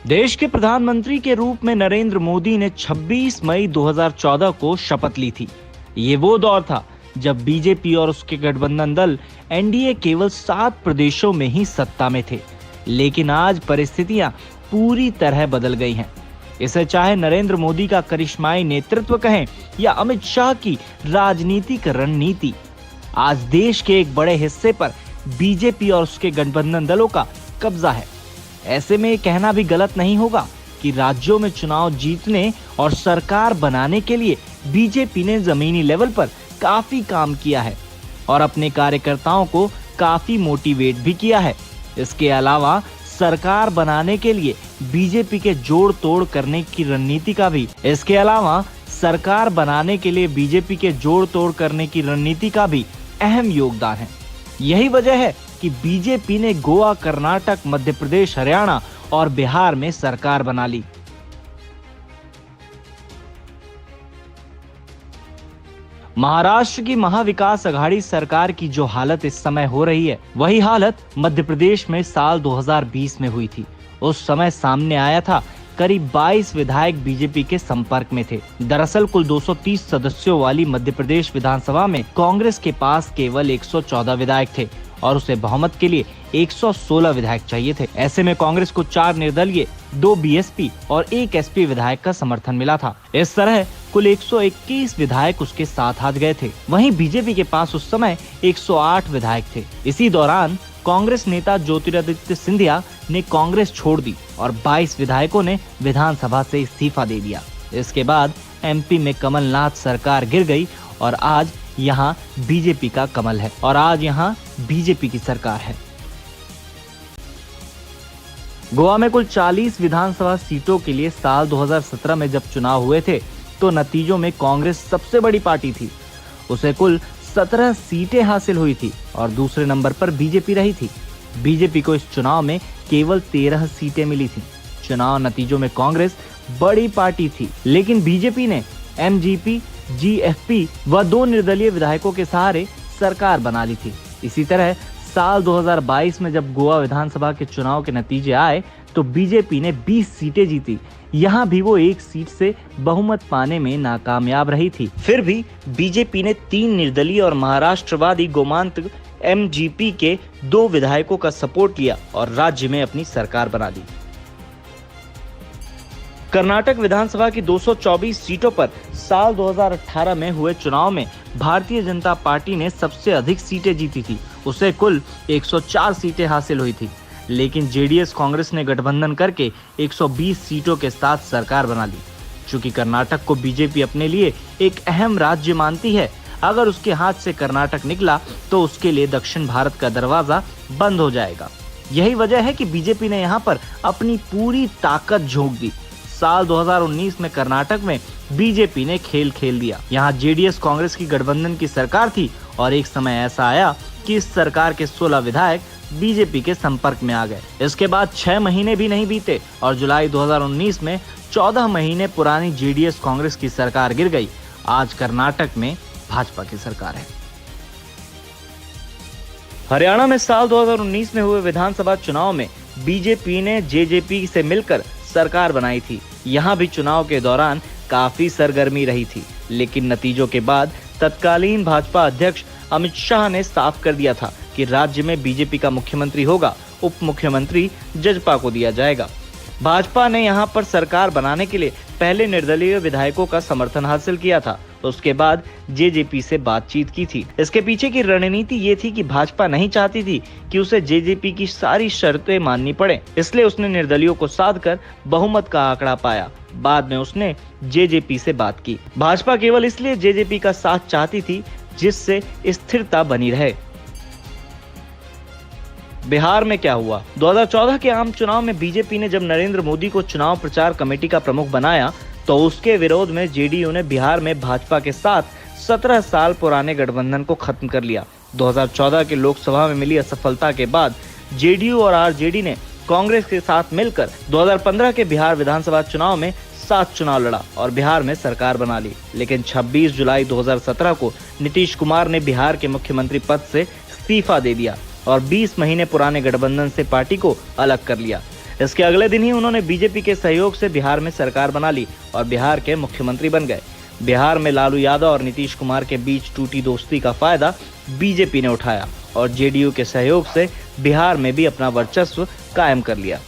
देश के प्रधानमंत्री के रूप में नरेंद्र मोदी ने 26 मई 2014 को शपथ ली थी। ये वो दौर था जब बीजेपी और उसके गठबंधन दल एनडीए केवल 7 प्रदेशों में ही सत्ता में थे। लेकिन आज परिस्थितियां पूरी तरह बदल गई हैं। इसे चाहे नरेंद्र मोदी का करिश्माई नेतृत्व कहें या अमित शाह की राजनीतिक रणनीति, आज देश के एक बड़े हिस्से पर बीजेपी और उसके गठबंधन दलों का कब्जा है। ऐसे में ये कहना भी गलत नहीं होगा कि राज्यों में चुनाव जीतने और सरकार बनाने के लिए बीजेपी ने जमीनी लेवल पर काफी काम किया है और अपने कार्यकर्ताओं को काफी मोटिवेट भी किया है। इसके अलावा सरकार बनाने के लिए बीजेपी के जोड़ तोड़ करने की रणनीति का भी अहम योगदान है। यही वजह है कि बीजेपी ने गोवा, कर्नाटक, मध्य प्रदेश, हरियाणा और बिहार में सरकार बना ली। महाराष्ट्र की महाविकास अघाड़ी सरकार की जो हालत इस समय हो रही है, वही हालत मध्य प्रदेश में साल 2020 में हुई थी। उस समय सामने आया था करीब 22 विधायक बीजेपी के संपर्क में थे। दरअसल कुल 230 सदस्यों वाली मध्य प्रदेश विधानसभा में कांग्रेस के पास केवल 114 विधायक थे और उसे बहुमत के लिए 116 विधायक चाहिए थे। ऐसे में कांग्रेस को 4 निर्दलीय, 2 बीएसपी और 1 एसपी विधायक का समर्थन मिला था। इस तरह कुल 121 विधायक उसके साथ हाथ गए थे। वहीं बीजेपी के पास उस समय 108 विधायक थे। इसी दौरान कांग्रेस नेता ज्योतिरादित्य सिंधिया ने कांग्रेस छोड़ दी और 22 विधायकों ने विधानसभा से इस्तीफा दे दिया। इसके बाद एमपी में कमलनाथ सरकार गिर गई और आज यहाँ बीजेपी का कमल है और आज यहाँ बीजेपी की सरकार है। गोवा में कुल 40 विधानसभा सीटों के लिए साल 2017 में जब चुनाव हुए थे तो नतीजों में कांग्रेस सबसे बड़ी पार्टी थी। उसे कुल 17 सीटें हासिल हुई थी और दूसरे नंबर पर बीजेपी रही थी। बीजेपी को इस चुनाव में केवल 13 सीटें मिली थी। चुनाव नतीजों में कांग्रेस बड़ी पार्टी थी, लेकिन बीजेपी ने एमजीपी, जीएफपी व 2 निर्दलीय विधायकों के सहारे सरकार बना ली थी। इसी तरह साल 2022 में जब गोवा विधानसभा के चुनाव के नतीजे आए तो बीजेपी ने 20 सीटें जीती। यहाँ भी वो 1 सीट से बहुमत पाने में नाकामयाब रही थी। फिर भी बीजेपी ने 3 निर्दलीय और महाराष्ट्रवादी गोमांतक एमजीपी के 2 विधायकों का सपोर्ट लिया और राज्य में अपनी सरकार बना ली। कर्नाटक विधानसभा की 224 सीटों पर साल 2018 में हुए चुनाव में भारतीय जनता पार्टी ने सबसे अधिक सीटें जीती थी। उसे कुल 104 सीटें हासिल हुई थी, लेकिन जेडीएस कांग्रेस ने गठबंधन करके 120 सीटों के साथ सरकार बना ली। चूंकि कर्नाटक को बीजेपी अपने लिए एक अहम राज्य मानती है, अगर उसके हाथ से कर्नाटक निकला तो उसके लिए दक्षिण भारत का दरवाजा बंद हो जाएगा। यही वजह है कि बीजेपी ने यहाँ पर अपनी पूरी ताकत झोंक दी। साल 2019 में कर्नाटक में बीजेपी ने खेल खेल दिया। यहाँ जेडीएस कांग्रेस की गठबंधन की सरकार थी और एक समय ऐसा आया कि इस सरकार के 16 विधायक बीजेपी के संपर्क में आ गए। इसके बाद 6 महीने भी नहीं बीते और जुलाई 2019 में 14 महीने पुरानी जेडीएस कांग्रेस की सरकार गिर गई। आज कर्नाटक में भाजपा की सरकार है। हरियाणा में साल 2019 में हुए विधानसभा चुनाव में बीजेपी ने जेजेपी से मिलकर सरकार बनाई थी। यहाँ भी चुनाव के दौरान काफी सरगर्मी रही थी, लेकिन नतीजों के बाद तत्कालीन भाजपा अध्यक्ष अमित शाह ने साफ कर दिया था कि राज्य में बीजेपी का मुख्यमंत्री होगा, उप मुख्यमंत्री जजपा को दिया जाएगा। भाजपा ने यहाँ पर सरकार बनाने के लिए पहले निर्दलीय विधायकों का समर्थन हासिल किया था, उसके बाद जेजेपी से बातचीत की थी। इसके पीछे की रणनीति ये थी कि भाजपा नहीं चाहती थी कि उसे जेजेपी की सारी शर्तें माननी पड़े, इसलिए उसने निर्दलीयों को साध कर बहुमत का आंकड़ा पाया। बाद में उसने जेजेपी से बात की। भाजपा केवल इसलिए जेजेपी का साथ चाहती थी जिससे स्थिरता बनी रहे। बिहार में क्या हुआ? 2014 के आम चुनाव में बीजेपी ने जब नरेंद्र मोदी को चुनाव प्रचार कमेटी का प्रमुख बनाया तो उसके विरोध में जेडीयू ने बिहार में भाजपा के साथ 17 साल पुराने गठबंधन को खत्म कर लिया। 2014 के लोकसभा में मिली असफलता के बाद जेडीयू और आरजेडी ने कांग्रेस के साथ मिलकर 2015 के बिहार विधानसभा चुनाव में 7 चुनाव लड़ा और बिहार में सरकार बना ली। लेकिन 26 जुलाई 2017 को नीतीश कुमार ने बिहार के मुख्यमंत्री पद से इस्तीफा दे दिया और 20 महीने पुराने गठबंधन से पार्टी को अलग कर लिया। इसके अगले दिन ही उन्होंने बीजेपी के सहयोग से बिहार में सरकार बना ली और बिहार के मुख्यमंत्री बन गए। बिहार में लालू यादव और नीतीश कुमार के बीच टूटी दोस्ती का फायदा बीजेपी ने उठाया और जेडीयू के सहयोग से बिहार में भी अपना वर्चस्व कायम कर लिया।